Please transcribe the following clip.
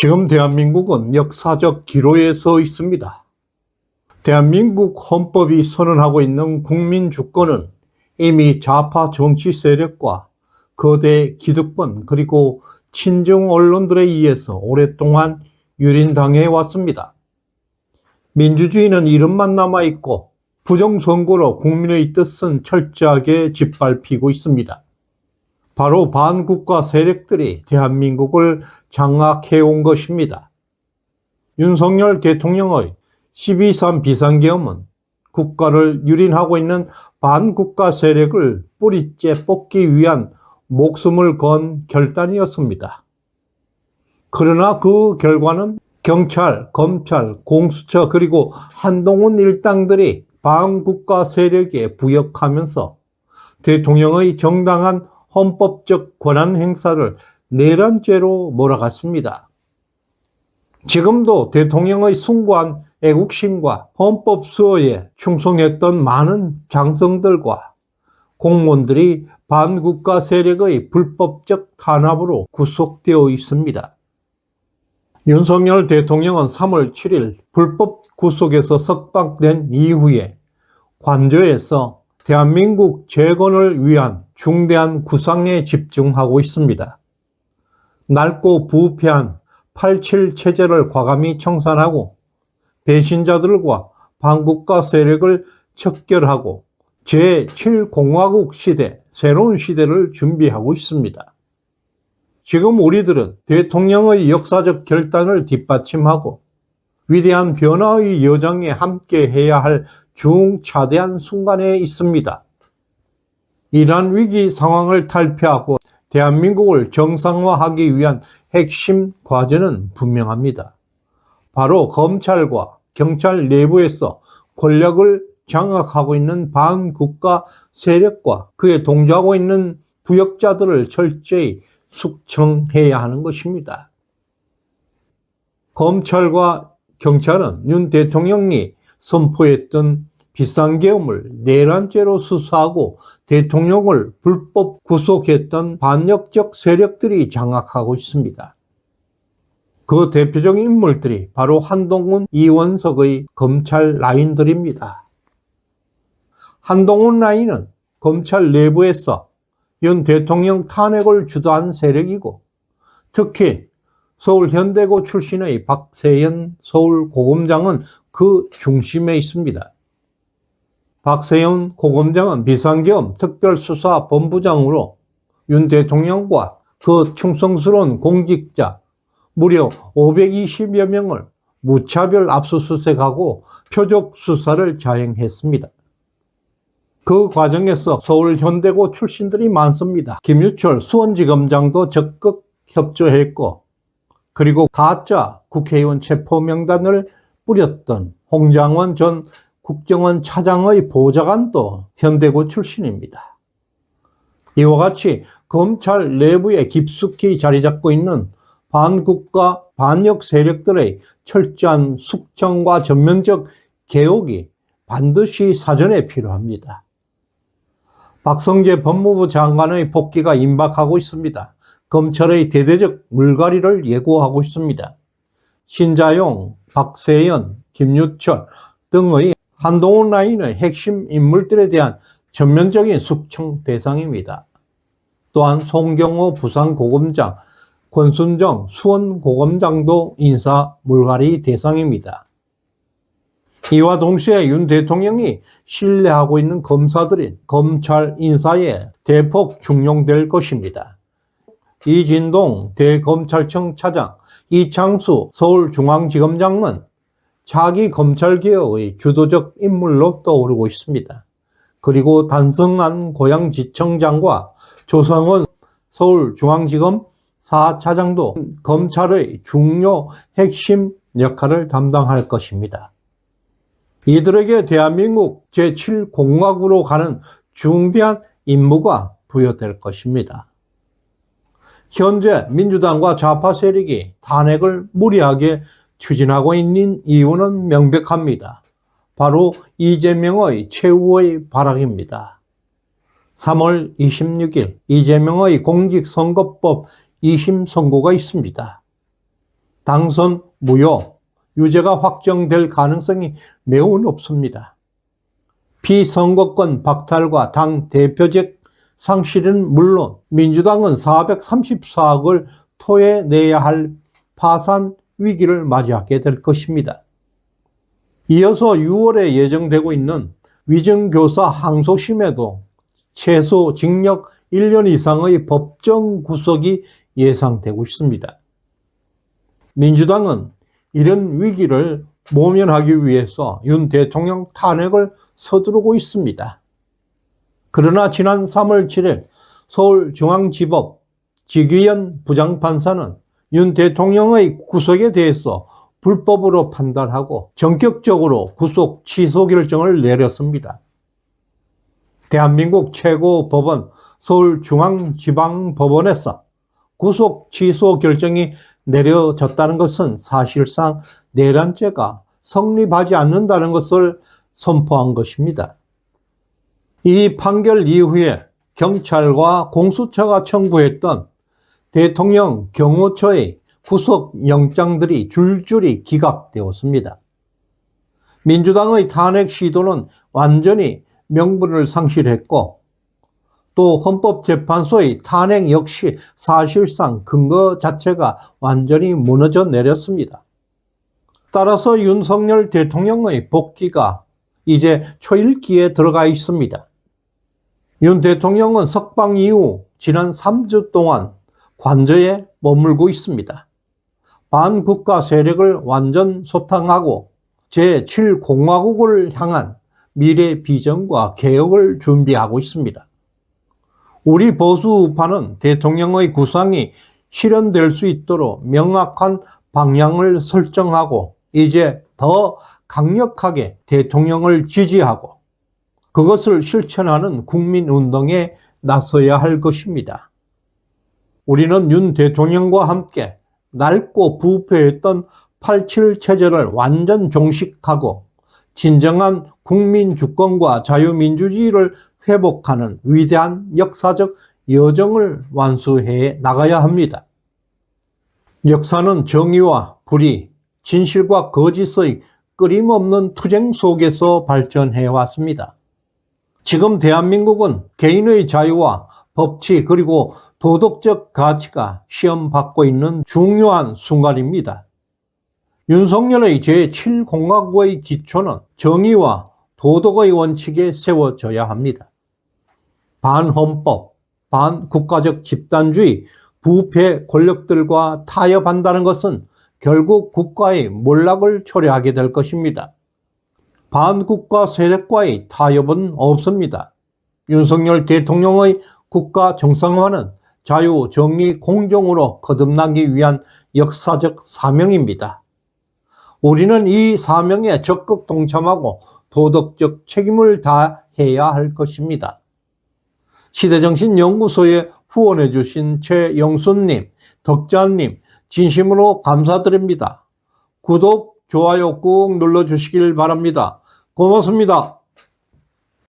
지금 대한민국은 역사적 기로에 서 있습니다. 대한민국 헌법이 선언하고 있는 국민주권은 이미 좌파 정치 세력과 거대 기득권 그리고 친중 언론들에 의해서 오랫동안 유린당해 왔습니다. 민주주의는 이름만 남아있고 부정선거로 국민의 뜻은 철저하게 짓밟히고 있습니다. 바로 반국가 세력들이 대한민국을 장악해온 것입니다. 윤석열 대통령의 12.3 비상계엄은 국가를 유린하고 있는 반국가 세력을 뿌리째 뽑기 위한 목숨을 건 결단이었습니다. 그러나 그 결과는 경찰, 검찰, 공수처 그리고 한동훈 일당들이 반국가 세력에 부역하면서 대통령의 정당한 헌법적 권한 행사를 내란죄로 몰아갔습니다. 지금도 대통령의 숭고한 애국심과 헌법 수호에 충성했던 많은 장성들과 공무원들이 반국가 세력의 불법적 탄압으로 구속되어 있습니다. 윤석열 대통령은 3월 7일 불법 구속에서 석방된 이후에 관저에서 대한민국 재건을 위한 중대한 구상에 집중하고 있습니다. 낡고 부패한 87 체제를 과감히 청산하고 배신자들과 반국가 세력을 척결하고 제7공화국 시대, 새로운 시대를 준비하고 있습니다. 지금 우리들은 대통령의 역사적 결단을 뒷받침하고 위대한 변화의 여정에 함께 해야 할 중차대한 순간에 있습니다. 이러한 위기 상황을 탈피하고 대한민국을 정상화하기 위한 핵심 과제는 분명합니다. 바로 검찰과 경찰 내부에서 권력을 장악하고 있는 반국가 세력과 그에 동조하고 있는 부역자들을 철저히 숙청해야 하는 것입니다. 검찰과 경찰은 윤 대통령이 선포했던 비상계엄을 내란죄로 수사하고 대통령을 불법 구속했던 반역적 세력들이 장악하고 있습니다. 그 대표적인 인물들이 바로 한동훈, 이원석의 검찰 라인들입니다. 한동훈 라인은 검찰 내부에서 윤 대통령 탄핵을 주도한 세력이고 특히 서울 현대고 출신의 박세현 서울고검장은 그 중심에 있습니다. 박세현 고검장은 비상계엄 특별수사본부장으로 윤 대통령과 그 충성스러운 공직자 무려 520여 명을 무차별 압수수색하고 표적 수사를 자행했습니다. 그 과정에서 서울 현대고 출신들이 많습니다. 김유철 수원지검장도 적극 협조했고 그리고 가짜 국회의원 체포 명단을 뿌렸던 홍장원 전 국정원 차장의 보좌관도 현대고 출신입니다. 이와 같이 검찰 내부에 깊숙이 자리 잡고 있는 반국가 반역 세력들의 철저한 숙청과 전면적 개혁이 반드시 사전에 필요합니다. 박성재 법무부 장관의 복귀가 임박하고 있습니다. 검찰의 대대적 물갈이를 예고하고 있습니다. 신자용, 박세현, 김유철 등의 한동훈 라인의 핵심 인물들에 대한 전면적인 숙청 대상입니다. 또한 송경호 부산고검장, 권순정 수원고검장도 인사 물갈이 대상입니다. 이와 동시에 윤 대통령이 신뢰하고 있는 검사들인 검찰 인사에 대폭 중용될 것입니다. 이진동 대검찰청 차장, 이창수 서울중앙지검장은 차기 검찰개혁의 주도적 인물로 떠오르고 있습니다. 그리고 단성한 고양지청장과 조성원 서울중앙지검 4차장도 검찰의 중요 핵심 역할을 담당할 것입니다. 이들에게 대한민국 제7공화국으로 가는 중대한 임무가 부여될 것입니다. 현재 민주당과 좌파 세력이 탄핵을 무리하게 추진하고 있는 이유는 명백합니다. 바로 이재명의 최후의 발악입니다. 3월 26일 이재명의 공직선거법 2심 선고가 있습니다. 당선 무효, 유죄가 확정될 가능성이 매우 높습니다. 피선거권 박탈과 당 대표직 상실은 물론 민주당은 434억을 토해내야 할 파산 위기를 맞이하게 될 것입니다. 이어서 6월에 예정되고 있는 위증교사 항소심에도 최소 징역 1년 이상의 법정 구속이 예상되고 있습니다. 민주당은 이런 위기를 모면하기 위해서 윤 대통령 탄핵을 서두르고 있습니다. 그러나 지난 3월 7일 서울중앙지법 지귀현 부장판사는 윤 대통령의 구속에 대해서 불법으로 판단하고 전격적으로 구속 취소 결정을 내렸습니다. 대한민국 최고법원 서울중앙지방법원에서 구속 취소 결정이 내려졌다는 것은 사실상 내란죄가 성립하지 않는다는 것을 선포한 것입니다. 이 판결 이후에 경찰과 공수처가 청구했던 대통령 경호처의 구속 영장들이 줄줄이 기각되었습니다. 민주당의 탄핵 시도는 완전히 명분을 상실했고 또 헌법재판소의 탄핵 역시 사실상 근거 자체가 완전히 무너져 내렸습니다. 따라서 윤석열 대통령의 복귀가 이제 초읽기에 들어가 있습니다. 윤 대통령은 석방 이후 지난 3주 동안 관저에 머물고 있습니다. 반국가 세력을 완전 소탕하고 제7공화국을 향한 미래 비전과 개혁을 준비하고 있습니다. 우리 보수우파는 대통령의 구상이 실현될 수 있도록 명확한 방향을 설정하고 이제 더 강력하게 대통령을 지지하고 그것을 실천하는 국민운동에 나서야 할 것입니다. 우리는 윤 대통령과 함께 낡고 부패했던 87 체제를 완전 종식하고 진정한 국민 주권과 자유민주주의를 회복하는 위대한 역사적 여정을 완수해 나가야 합니다. 역사는 정의와 불의, 진실과 거짓의 끊임없는 투쟁 속에서 발전해 왔습니다. 지금 대한민국은 개인의 자유와 법치 그리고 도덕적 가치가 시험받고 있는 중요한 순간입니다. 윤석열의 제7공화국의 기초는 정의와 도덕의 원칙에 세워져야 합니다. 반헌법, 반국가적 집단주의, 부패 권력들과 타협한다는 것은 결국 국가의 몰락을 초래하게 될 것입니다. 반국가 세력과의 타협은 없습니다. 윤석열 대통령의 국가 정상화는 자유, 정의, 공정으로 거듭나기 위한 역사적 사명입니다. 우리는 이 사명에 적극 동참하고 도덕적 책임을 다해야 할 것입니다. 시대정신연구소에 후원해 주신 최영순님, 덕자님 진심으로 감사드립니다. 구독, 좋아요 꾹 눌러주시길 바랍니다. 고맙습니다.